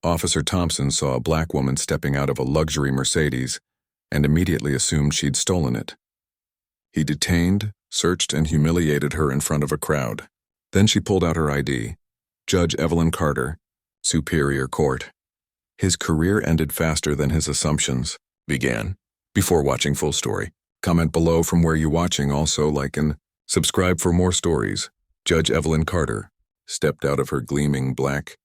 Officer Thompson saw a black woman stepping out of a luxury Mercedes and immediately assumed she'd stolen it. He detained, searched, and humiliated her in front of a crowd. Then she pulled out her ID. Judge Evelyn Carter, Superior Court. His career ended faster than his assumptions began. Before watching full story, comment below from where you're watching. Also like and subscribe for more stories. Judge Evelyn Carter stepped out of her gleaming black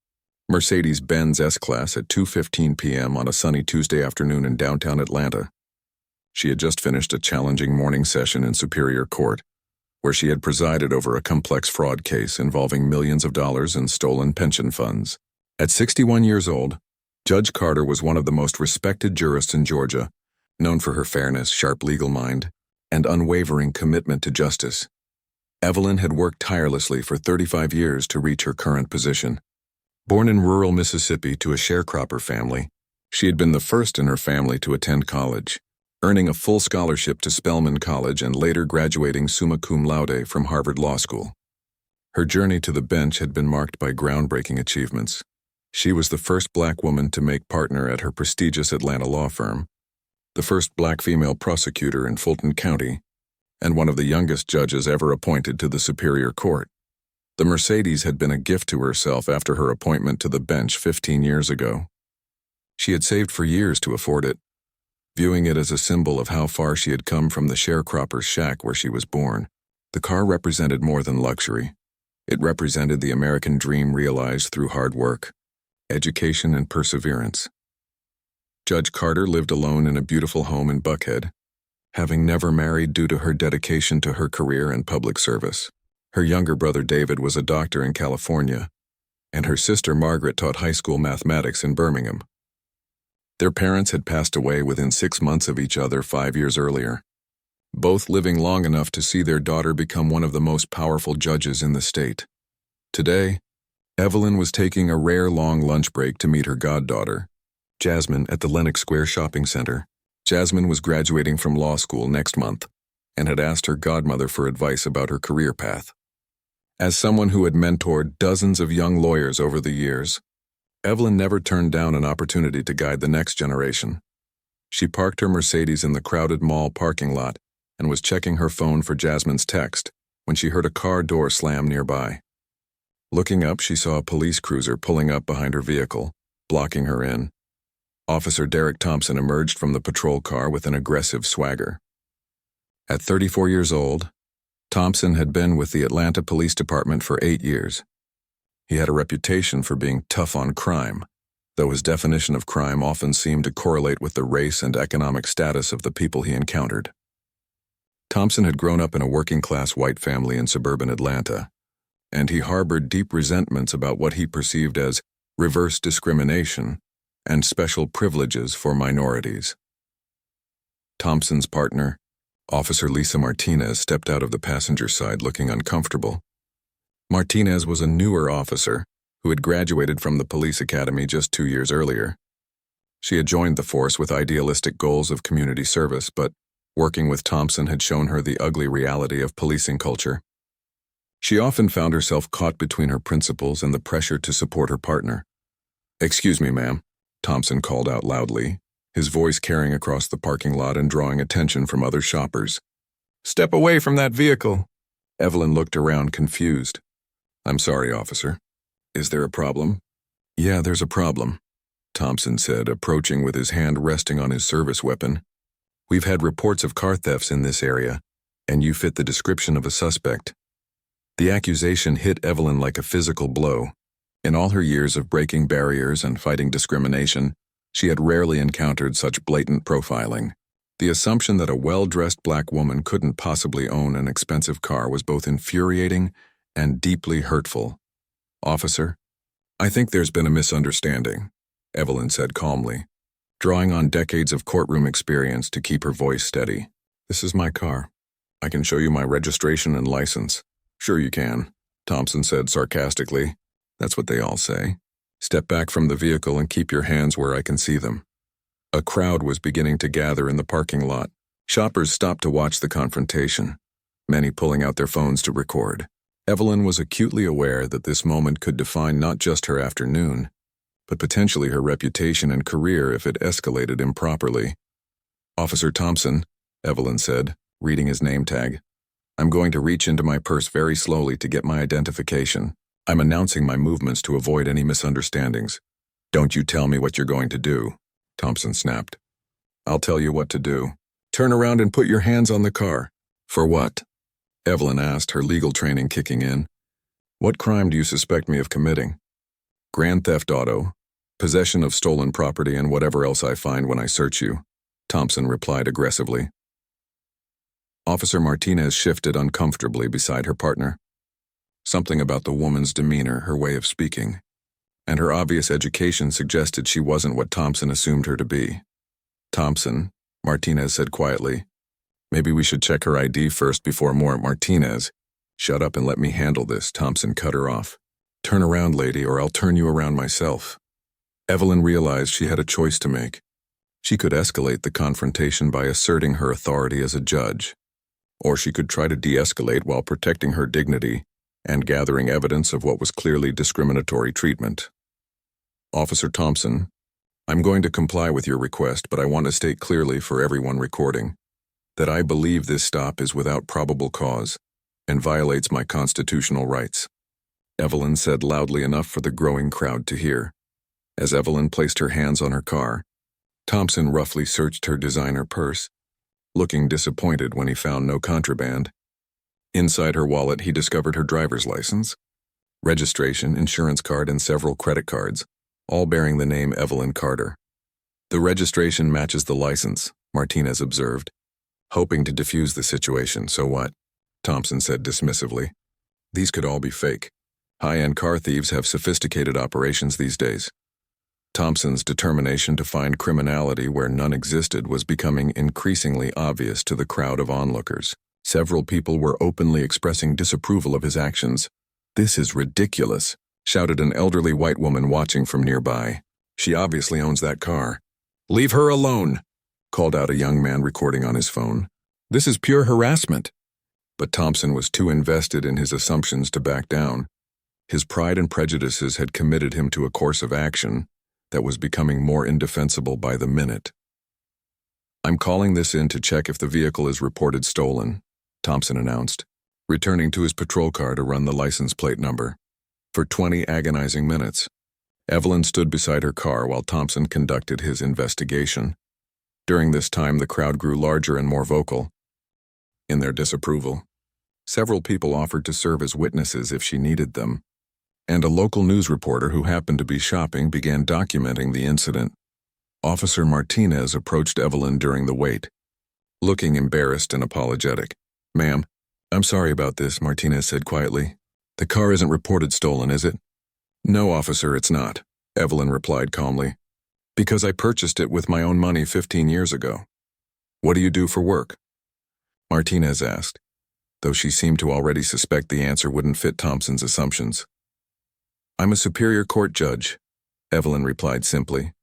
Mercedes-Benz S-Class at 2:15 p.m. on a sunny Tuesday afternoon in downtown Atlanta. She had just finished a challenging morning session in Superior Court, where she had presided over a complex fraud case involving millions of dollars in stolen pension funds. At 61 years old, Judge Carter was one of the most respected jurists in Georgia, known for her fairness, sharp legal mind, and unwavering commitment to justice. Evelyn had worked tirelessly for 35 years to reach her current position. Born in rural Mississippi to a sharecropper family, she had been the first in her family to attend college, earning a full scholarship to Spelman College and later graduating summa cum laude from Harvard Law School. Her journey to the bench had been marked by groundbreaking achievements. She was the first black woman to make partner at her prestigious Atlanta law firm, the first black female prosecutor in Fulton County, and one of the youngest judges ever appointed to the Superior Court. The Mercedes had been a gift to herself after her appointment to the bench 15 years ago. She had saved for years to afford it, viewing it as a symbol of how far she had come from the sharecropper's shack where she was born. The car represented more than luxury. It represented the American dream realized through hard work, education, and perseverance. Judge Carter lived alone in a beautiful home in Buckhead, having never married due to her dedication to her career and public service. Her younger brother David was a doctor in California, and her sister Margaret taught high school mathematics in Birmingham. Their parents had passed away within 6 months of each other 5 years earlier, both living long enough to see their daughter become one of the most powerful judges in the state. Today, Evelyn was taking a rare long lunch break to meet her goddaughter, Jasmine, at the Lenox Square Shopping Center. Jasmine was graduating from law school next month and had asked her godmother for advice about her career path. As someone who had mentored dozens of young lawyers over the years, Evelyn never turned down an opportunity to guide the next generation. She parked her Mercedes in the crowded mall parking lot and was checking her phone for Jasmine's text when she heard a car door slam nearby. Looking up, she saw a police cruiser pulling up behind her vehicle, blocking her in. Officer Derek Thompson emerged from the patrol car with an aggressive swagger. At 34 years old, Thompson had been with the Atlanta Police Department for 8 years. He had a reputation for being tough on crime, though his definition of crime often seemed to correlate with the race and economic status of the people he encountered. Thompson had grown up in a working-class white family in suburban Atlanta, and he harbored deep resentments about what he perceived as reverse discrimination and special privileges for minorities. Thompson's partner, Officer Lisa Martinez, stepped out of the passenger side looking uncomfortable. Martinez was a newer officer who had graduated from the police academy just 2 years earlier. She had joined the force with idealistic goals of community service, but working with Thompson had shown her the ugly reality of policing culture. She often found herself caught between her principles and the pressure to support her partner. "Excuse me, ma'am," Thompson called out loudly, his voice carrying across the parking lot and drawing attention from other shoppers. "Step away from that vehicle." Evelyn looked around, confused. "I'm sorry, officer. Is there a problem?" "Yeah, there's a problem," Thompson said, approaching with his hand resting on his service weapon. "We've had reports of car thefts in this area, and you fit the description of a suspect." The accusation hit Evelyn like a physical blow. In all her years of breaking barriers and fighting discrimination, she had rarely encountered such blatant profiling. The assumption that a well-dressed black woman couldn't possibly own an expensive car was both infuriating and deeply hurtful. "Officer, I think there's been a misunderstanding," Evelyn said calmly, drawing on decades of courtroom experience to keep her voice steady. "This is my car. I can show you my registration and license." "Sure you can," Thompson said sarcastically. "That's what they all say. Step back from the vehicle and keep your hands where I can see them." A crowd was beginning to gather in the parking lot. Shoppers stopped to watch the confrontation, many pulling out their phones to record. Evelyn was acutely aware that this moment could define not just her afternoon, but potentially her reputation and career if it escalated improperly. "Officer Thompson," Evelyn said, reading his name tag. "I'm going to reach into my purse very slowly to get my identification. I'm announcing my movements to avoid any misunderstandings. Don't you tell me what you're going to do," Thompson snapped. "I'll tell you what to do. Turn around and put your hands on the car." "For what?" Evelyn asked, her legal training kicking in. "What crime do you suspect me of committing?" "Grand theft auto, possession of stolen property, and whatever else I find when I search you," Thompson replied aggressively. Officer Martinez shifted uncomfortably beside her partner. Something about the woman's demeanor, her way of speaking, and her obvious education suggested she wasn't what Thompson assumed her to be. "Thompson," Martinez said quietly. "Maybe we should check her ID first before more." "Martinez, shut up and let me handle this," Thompson cut her off. "Turn around, lady, or I'll turn you around myself." Evelyn realized she had a choice to make. She could escalate the confrontation by asserting her authority as a judge, or she could try to de-escalate while protecting her dignity and gathering evidence of what was clearly discriminatory treatment. "Officer Thompson, I'm going to comply with your request, but I want to state clearly for everyone recording that I believe this stop is without probable cause and violates my constitutional rights," Evelyn said loudly enough for the growing crowd to hear. As Evelyn placed her hands on her car, Thompson roughly searched her designer purse, looking disappointed when he found no contraband. Inside her wallet, he discovered her driver's license, registration, insurance card, and several credit cards, all bearing the name Evelyn Carter. "The registration matches the license," Martinez observed, hoping to defuse the situation. "So what?" Thompson said dismissively. "These could all be fake. High-end car thieves have sophisticated operations these days." Thompson's determination to find criminality where none existed was becoming increasingly obvious to the crowd of onlookers. Several people were openly expressing disapproval of his actions. "This is ridiculous," shouted an elderly white woman watching from nearby. "She obviously owns that car." "Leave her alone," called out a young man recording on his phone. "This is pure harassment." But Thompson was too invested in his assumptions to back down. His pride and prejudices had committed him to a course of action that was becoming more indefensible by the minute. "I'm calling this in to check if the vehicle is reported stolen," Thompson announced, returning to his patrol car to run the license plate number. For 20 agonizing minutes, Evelyn stood beside her car while Thompson conducted his investigation. During this time, the crowd grew larger and more vocal in their disapproval. Several people offered to serve as witnesses if she needed them, and a local news reporter who happened to be shopping began documenting the incident. Officer Martinez approached Evelyn during the wait, looking embarrassed and apologetic. "Ma'am, I'm sorry about this," Martinez said quietly. "The car isn't reported stolen, is it?" "No, officer, it's not," Evelyn replied calmly. "Because I purchased it with my own money 15 years ago." "What do you do for work?" Martinez asked, though she seemed to already suspect the answer wouldn't fit Thompson's assumptions. "I'm a superior court judge," Evelyn replied simply.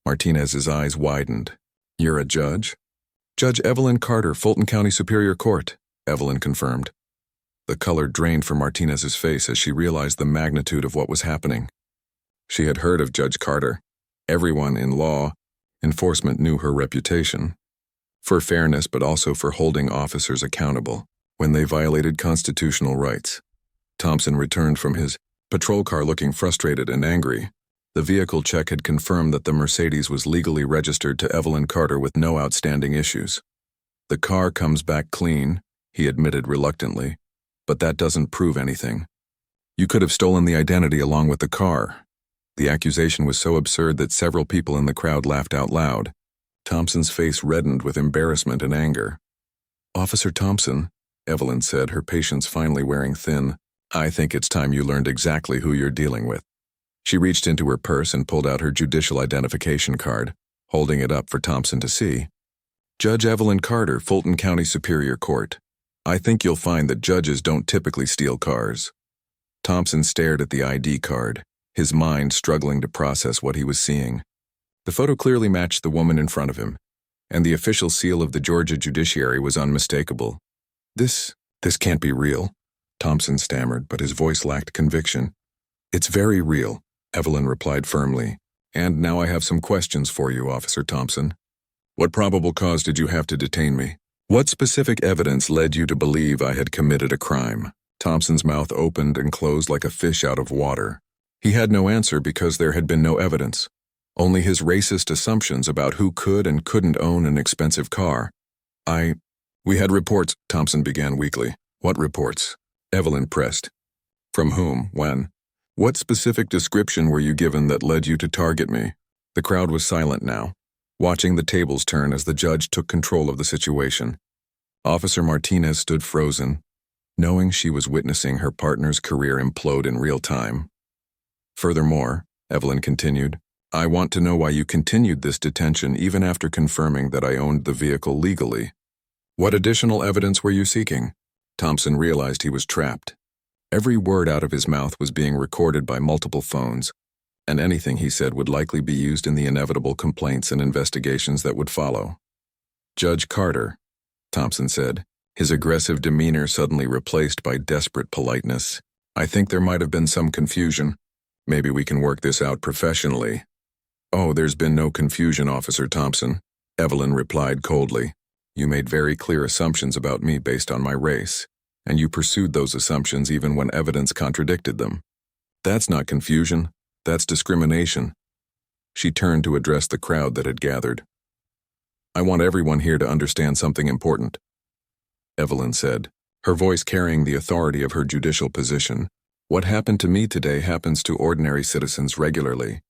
Martinez's eyes widened. "You're a judge?" "Judge Evelyn Carter, Fulton County Superior Court," Evelyn confirmed. The color drained from Martinez's face as she realized the magnitude of what was happening. She had heard of Judge Carter. Everyone in law enforcement knew her reputation for fairness, but also for holding officers accountable when they violated constitutional rights. Thompson returned from his patrol car looking frustrated and angry. The vehicle check had confirmed that the Mercedes was legally registered to Evelyn Carter with no outstanding issues. "The car comes back clean," he admitted reluctantly, "but that doesn't prove anything. You could have stolen the identity along with the car." The accusation was so absurd that several people in the crowd laughed out loud. Thompson's face reddened with embarrassment and anger. "Officer Thompson," Evelyn said, her patience finally wearing thin, "I think it's time you learned exactly who you're dealing with." She reached into her purse and pulled out her judicial identification card, holding it up for Thompson to see. "Judge Evelyn Carter, Fulton County Superior Court. I think you'll find that judges don't typically steal cars." Thompson stared at the ID card, his mind struggling to process what he was seeing. The photo clearly matched the woman in front of him, and the official seal of the Georgia judiciary was unmistakable. This can't be real," Thompson stammered, but his voice lacked conviction. "It's very real. Evelyn replied firmly. And now I have some questions for you, Officer Thompson. What probable cause did you have to detain me? What specific evidence led you to believe I had committed a crime? Thompson's mouth opened and closed like a fish out of water. He had no answer because there had been no evidence. Only his racist assumptions about who could and couldn't own an expensive car. We had reports, Thompson began weakly. What reports? Evelyn pressed. From whom? When? What specific description were you given that led you to target me? The crowd was silent now, watching the tables turn as the judge took control of the situation. Officer Martinez stood frozen, knowing she was witnessing her partner's career implode in real time. Furthermore, Evelyn continued, I want to know why you continued this detention even after confirming that I owned the vehicle legally. What additional evidence were you seeking? Thompson realized he was trapped. Every word out of his mouth was being recorded by multiple phones, and anything he said would likely be used in the inevitable complaints and investigations that would follow. Judge Carter, Thompson said, his aggressive demeanor suddenly replaced by desperate politeness. I think there might have been some confusion. Maybe we can work this out professionally. Oh, there's been no confusion, Officer Thompson, Evelyn replied coldly. You made very clear assumptions about me based on my race, and you pursued those assumptions even when evidence contradicted them. That's not confusion, that's discrimination. She turned to address the crowd that had gathered. I want everyone here to understand something important, Evelyn said, her voice carrying the authority of her judicial position. What happened to me today happens to ordinary citizens regularly.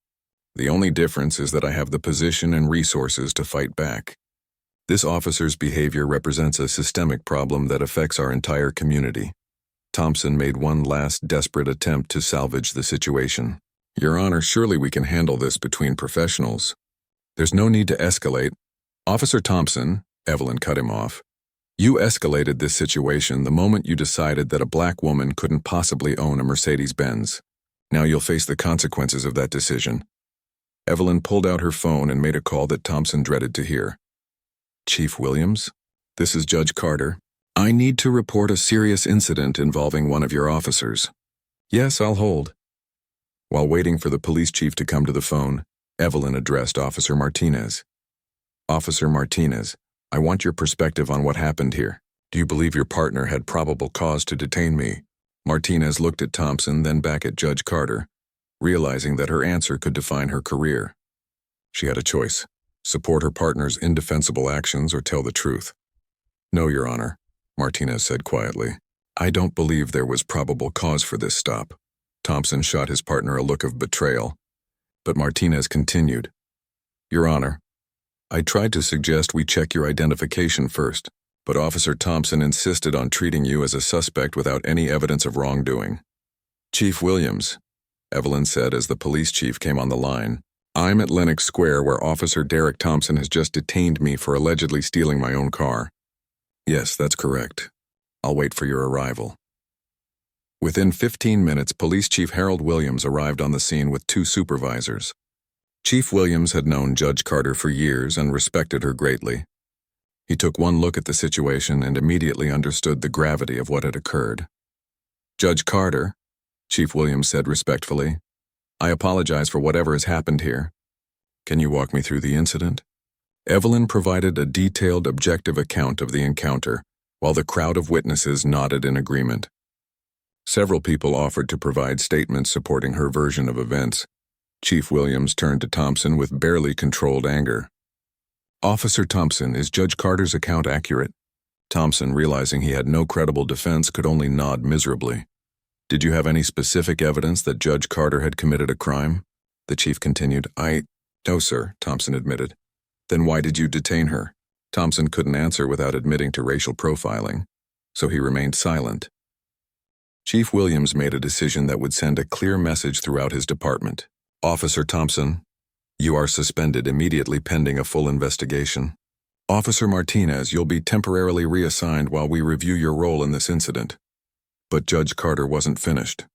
The only difference is that I have the position and resources to fight back. This officer's behavior represents a systemic problem that affects our entire community. Thompson made one last desperate attempt to salvage the situation. Your Honor, surely we can handle this between professionals. There's no need to escalate. Officer Thompson, Evelyn cut him off. You escalated this situation the moment you decided that a black woman couldn't possibly own a Mercedes-Benz. Now you'll face the consequences of that decision. Evelyn pulled out her phone and made a call that Thompson dreaded to hear. Chief Williams, this is Judge Carter. I need to report a serious incident involving one of your officers. Yes, I'll hold. While waiting for the police chief to come to the phone, Evelyn addressed Officer Martinez. Officer Martinez, I want your perspective on what happened here. Do you believe your partner had probable cause to detain me? Martinez looked at Thompson, then back at Judge Carter, realizing that her answer could define her career. She had a choice: support her partner's indefensible actions or tell the truth. No, Your Honor, Martinez said quietly. I don't believe there was probable cause for this stop. Thompson shot his partner a look of betrayal, but Martinez continued. Your Honor, I tried to suggest we check your identification first, but Officer Thompson insisted on treating you as a suspect without any evidence of wrongdoing. Chief Williams, Evelyn said as the police chief came on the line, I'm at Lenox Square where Officer Derek Thompson has just detained me for allegedly stealing my own car. Yes, that's correct. I'll wait for your arrival. Within 15 minutes, Police Chief Harold Williams arrived on the scene with 2 supervisors. Chief Williams had known Judge Carter for years and respected her greatly. He took one look at the situation and immediately understood the gravity of what had occurred. Judge Carter, Chief Williams said respectfully, I apologize for whatever has happened here. Can you walk me through the incident? Evelyn provided a detailed, objective account of the encounter, while the crowd of witnesses nodded in agreement. Several people offered to provide statements supporting her version of events. Chief Williams turned to Thompson with barely controlled anger. Officer Thompson, is Judge Carter's account accurate? Thompson, realizing he had no credible defense, could only nod miserably. Did you have any specific evidence that Judge Carter had committed a crime? The chief continued. No, sir, Thompson admitted. Then why did you detain her? Thompson couldn't answer without admitting to racial profiling, so he remained silent. Chief Williams made a decision that would send a clear message throughout his department. Officer Thompson, you are suspended immediately pending a full investigation. Officer Martinez, you'll be temporarily reassigned while we review your role in this incident. But Judge Carter wasn't finished.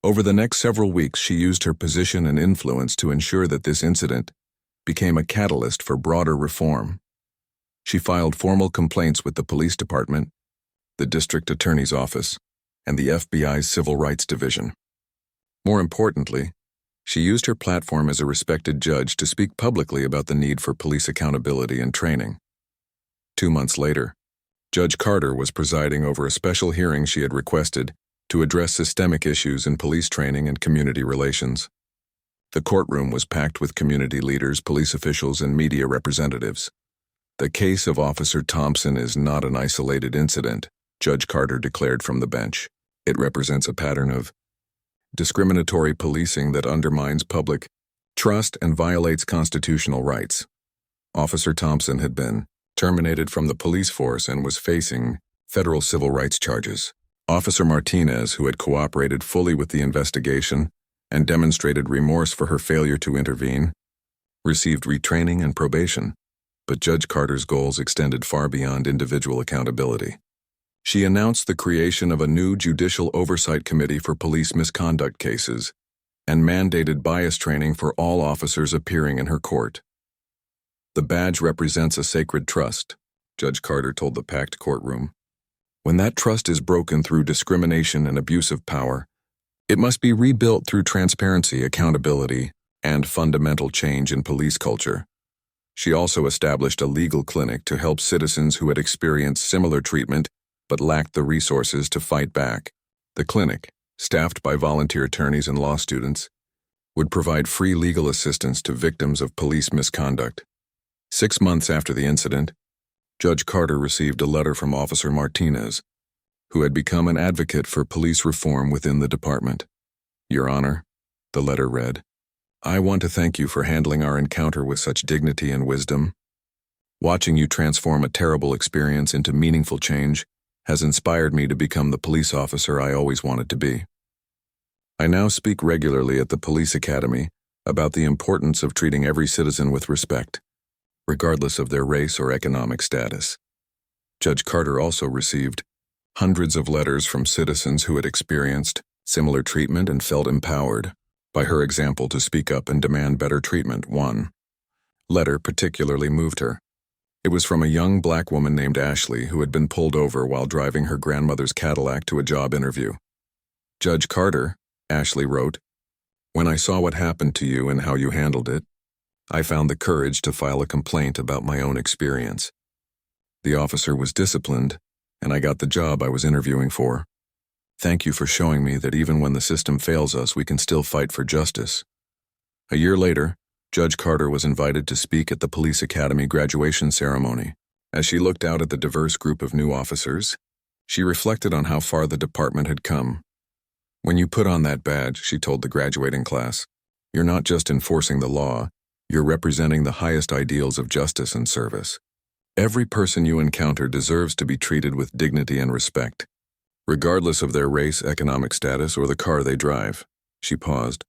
Over the next several weeks, she used her position and influence to ensure that this incident became a catalyst for broader reform. She filed formal complaints with the police department, the district attorney's office, and the FBI's Civil Rights Division. More importantly, She used her platform as a respected judge to speak publicly about the need for police accountability and training. 2 months later, Judge Carter was presiding over a special hearing she had requested to address systemic issues in police training and community relations. The courtroom was packed with community leaders, police officials, and media representatives. The case of Officer Thompson is not an isolated incident, Judge Carter declared from the bench. It represents a pattern of discriminatory policing that undermines public trust and violates constitutional rights. Officer Thompson had been terminated from the police force and was facing federal civil rights charges. Officer Martinez, who had cooperated fully with the investigation and demonstrated remorse for her failure to intervene, received retraining and probation, but Judge Carter's goals extended far beyond individual accountability. She announced the creation of a new judicial oversight committee for police misconduct cases and mandated bias training for all officers appearing in her court. The badge represents a sacred trust, Judge Carter told the packed courtroom. When that trust is broken through discrimination and abuse of power, it must be rebuilt through transparency, accountability, and fundamental change in police culture. She also established a legal clinic to help citizens who had experienced similar treatment but lacked the resources to fight back. The clinic, staffed by volunteer attorneys and law students, would provide free legal assistance to victims of police misconduct. 6 months after the incident, Judge Carter received a letter from Officer Martinez, who had become an advocate for police reform within the department. Your Honor, the letter read, I want to thank you for handling our encounter with such dignity and wisdom. Watching you transform a terrible experience into meaningful change has inspired me to become the police officer I always wanted to be. I now speak regularly at the police academy about the importance of treating every citizen with respect, regardless of their race or economic status. Judge Carter also received hundreds of letters from citizens who had experienced similar treatment and felt empowered by her example to speak up and demand better treatment. One letter particularly moved her. It was from a young black woman named Ashley who had been pulled over while driving her grandmother's Cadillac to a job interview. Judge Carter, Ashley wrote, when I saw what happened to you and how you handled it, I found the courage to file a complaint about my own experience. The officer was disciplined, and I got the job I was interviewing for. Thank you for showing me that even when the system fails us, we can still fight for justice. A year later, Judge Carter was invited to speak at the Police Academy graduation ceremony. As she looked out at the diverse group of new officers, she reflected on how far the department had come. When you put on that badge, she told the graduating class, you're not just enforcing the law, you're representing the highest ideals of justice and service. Every person you encounter deserves to be treated with dignity and respect, regardless of their race, economic status, or the car they drive. She paused,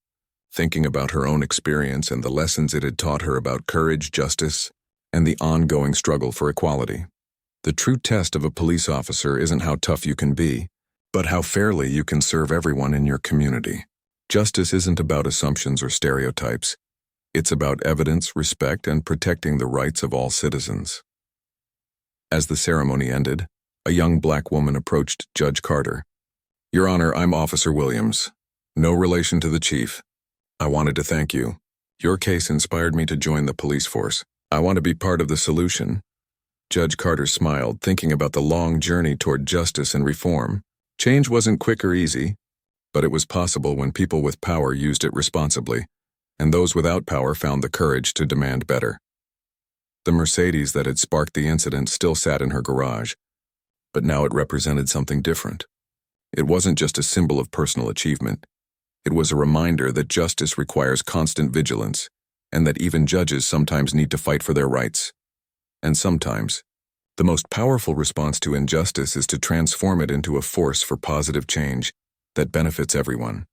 thinking about her own experience and the lessons it had taught her about courage, justice, and the ongoing struggle for equality. The true test of a police officer isn't how tough you can be, but how fairly you can serve everyone in your community. Justice isn't about assumptions or stereotypes. It's about evidence, respect, and protecting the rights of all citizens. As the ceremony ended, a young black woman approached Judge Carter. Your Honor, I'm Officer Williams. No relation to the chief. I wanted to thank you. Your case inspired me to join the police force. I want to be part of the solution. Judge Carter smiled, thinking about the long journey toward justice and reform. Change wasn't quick or easy, but it was possible when people with power used it responsibly, and those without power found the courage to demand better. The Mercedes that had sparked the incident still sat in her garage, but now it represented something different. It wasn't just a symbol of personal achievement. It was a reminder that justice requires constant vigilance, and that even judges sometimes need to fight for their rights. And sometimes, the most powerful response to injustice is to transform it into a force for positive change that benefits everyone.